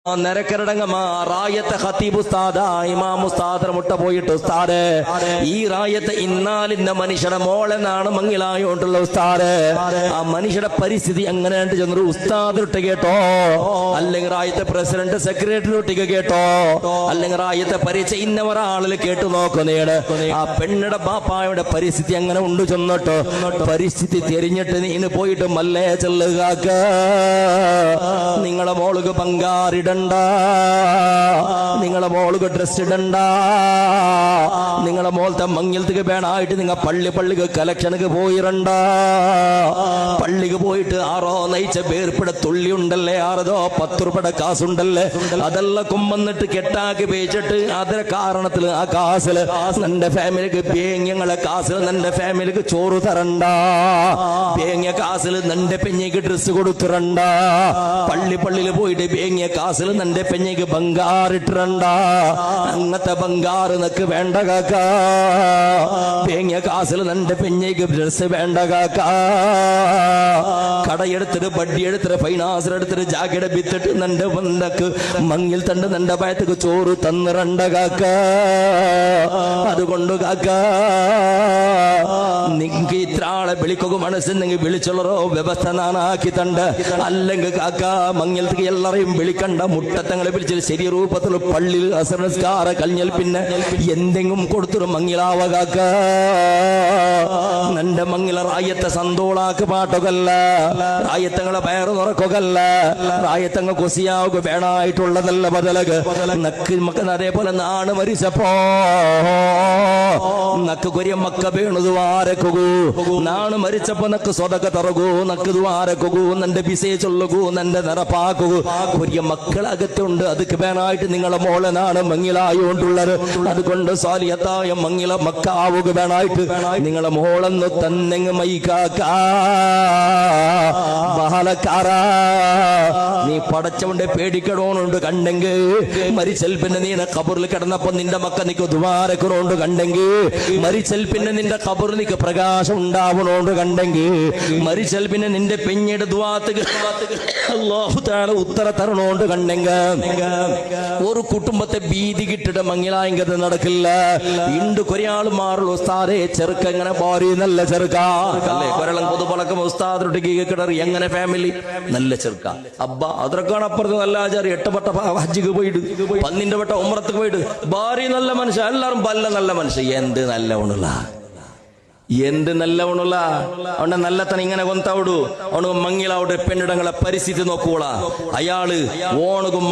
നിരക്കരടങ്ങമാ റായത്തെ ഖതീബ് ഉസ്താദ് ഇമാം ഉസ്താദ് മുട്ട പോയിട്ട് ഉസ്താദ് ഈ റായത്തെ ഇന്നാലിന്ന മനുഷ്യയുടെ മോളെന്നാണ് മങ്ങിലായോണ്ടുള്ള ഉസ്താദ് ആ മനുഷ്യയുടെ പരിസ്ഥിതി എങ്ങനെ ചെന്നൊരു ഉസ്താദ് ഇട്ട് കേട്ടോ, അല്ലെങ്കിൽ റായത്തെ പ്രസിഡന്റ് സെക്രട്ടറി ഒട്ടിക്ക് കേട്ടോ, അല്ലെങ്കിൽ റായത്തെ പരിചയ ഇന്നവരാളിൽ കേട്ടു നോക്കുന്നേട് ആ പെണ്ണിടെ ബാപ്പായുടെ പരിസ്ഥിതി എങ്ങനെ ഉണ്ട് ചെന്നിട്ടോ പരിസ്ഥിതി തിരിഞ്ഞിട്ട് നീന് പോയിട്ട് മല്ലേ ചെല്ലുകാക്ക നിങ്ങളെ മോൾക്ക് പങ്കാറിട, നിങ്ങളെ മോൾക്ക് ഡ്രസ് ഇടണ്ട, നിങ്ങളെ മോളത്തെ മങ്ങിലത്തേക്ക് വേണമായിട്ട് നിങ്ങൾ പള്ളിക്ക് കലക്ഷനക്ക് പോയിരണ്ട. പള്ളിക്ക് പോയിട്ട് ആറോ നയിച്ച പേർപ്പിട തുള്ളി ഉണ്ടല്ലേ, 6 10 രൂപയുടെ കാസുണ്ടല്ലേ, അതെല്ലാം കൊമ്പന്നിട്ട് കെട്ടാക്കി പേച്ചിട്ട് അതിന്റെ കാരണത്തിൽ ആ കാസില് നിന്റെ ഫാമിലിക്ക് പേങ്ങങ്ങളെ കാസിൽ നിന്റെ ഫാമിലിക്ക് ചോറ് തരണ്ട, പേങ്ങിയ കാസിൽ നിന്റെ പെഞ്ഞയ്ക്ക് ഡ്രസ് കൊടുത്തിരണ്ട, പള്ളിയിൽ പോയിട്ട് പേങ്ങിയ കാസിൽ നിന്റെ പെഞ്ഞയ്ക്ക് ബംഗാറിട്ടിരണ്ട. അങ്ങനത്തെ ബംഗാറ് നിനക്ക് വേണ്ട കാക്ക, പേങ്ങിയ കാസിൽ നിന്റെ പെഞ്ഞയ്ക്ക് ഡ്രസ് വേണ്ട കാക്ക. കടയെടുത്തിട്ട് ബഡ്ഡിയെടുത്തിട്ട് ഫൈനാൻസിലെടുത്തിട്ട് ജാക്കറ്റ് വിത്തിട്ട് നിന്റെ ബന്ധക്ക് മങ്ങിൽ തണ്ട് നിന്റെ ഭയത്തേക്ക് ചോറ് തന്നിരണ്ട കാക്ക. അതുകൊണ്ട് കാക്ക നിങ്ങക്ക് ഇത്ര ആളെ വിളിക്കുക മനസ്സെന്നെങ്കിൽ വിളിച്ചുള്ളോ വ്യവസ്ഥ നാനാക്കി തണ്ട്, അല്ലെങ്കിൽ കാക്ക മങ്ങിലത്തേക്ക് എല്ലാരെയും വിളിക്കണ്ട, മുട്ടത്തങ്ങളെ വിളിച്ചിട്ട് ശരി രൂപത്തിൽ പള്ളിയിൽ അസംസ്കാര കഴിഞ്ഞാൽ പിന്നെ എന്തെങ്കിലും കൊടുത്തൊരു മങ്ങിലാവ കാക്ക. നിന്റെ മങ്ങില റായത്തെ സന്തോളാക്ക് പാട്ടുകല്ല, റായത്തങ്ങളെ പയറ് തുറക്കുകല്ല, റായത്തങ്ങൾ കൊസിയാവുക വേണമായിട്ടുള്ളതല്ല ബദലക്ക് നക്ക് മക്ക. അതേപോലെ നാണ് മരിച്ചപ്പോ നക്ക് കൊരിയ മക്ക വീണു ദ്വാരക്കൂ, നാണ് മരിച്ചപ്പോ നക്ക് സ്വതക്ക തറകൂ, നക്ക് ദ്വാരക്കൂ, നിന്റെ ബിസേ ചൊല്ലുകൂ, നിന്റെ നിറപ്പാക്കൂ. കൊരിയ മക്കളകത്തുണ്ട്, അതൊക്കെ വേണമായിട്ട് നിങ്ങളെ മോളനാണ് മങ്ങിലായോണ്ടുള്ളത്. അതുകൊണ്ട് സാലിയത്തായ മങ്ങില മക്കാവുക വേണമായിട്ട് നിങ്ങളെ മോളെന്ന് തന്നെങ്ങ് മൈക്കാക്ക. ബഹളക്കാരാ നീ പടച്ചവന്റെ പേടിക്കണോണ്ട് കണ്ടെങ്കിൽ മരിച്ചൽ പിന്നെ നീ ഖബറിൽ കിടന്നപ്പോ നിന്റെ മക്ക നിക്ക് ദ്വാരക്കണോണ്ട് കണ്ടെങ്കിൽ, മരിച്ചൽ പിന്നെ നിന്റെ ഖബറിൽ നിക്ക് പ്രകാശം ഉണ്ടാവണോണ്ട് കണ്ടെങ്കിൽ, മരിച്ചൽ പിന്നെ നിന്റെ പെഞ്ഞയുടെ ദ്വാരക്ക് അല്ലാഹു തആല ഉത്തര തരണോണ്ട് കണ്ടെങ്കിൽ ഒരു കുടുംബത്തെ ഭീതി കിട്ടിട്ട് മങ്ങിലായെങ്കിൽ നടക്കില്ല. ഇണ്ട് കൊറയാൾ മാറുള്ളൂ ഉസ്താദേ ചെറുക്ക എങ്ങനെ ഭാര്യ നല്ല ചെറുക്കല്ലേ, കൊരളം പൊതുപളക്കം ഉസ്താദൊട്ടിക്ക് കിടറി എങ്ങനെ ഫാമിലി നല്ല ചെറുക്ക അബ്ബ അതിനൊക്കെയാണ് അപ്പുറത്ത് നല്ല ആചാരി 8 വട്ട ഹജ്ജിക്ക് പോയിട്ട് 12 വട്ട ഉംറക്ക് പോയിട്ട് ഭാര്യ നല്ല മനുഷ്യ, എല്ലാരും പല്ല നല്ല മനുഷ്യ. എന്ത് നല്ലവണുള്ള അവന്റെ നല്ലത്തന ഇങ്ങനെ കൊന്തവിടു അവനു മങ്ങിലാവിടെ പെണ്ണിടങ്ങളെ പരിസ്ഥിതി നോക്കൂള. അയാള് ഓണുകും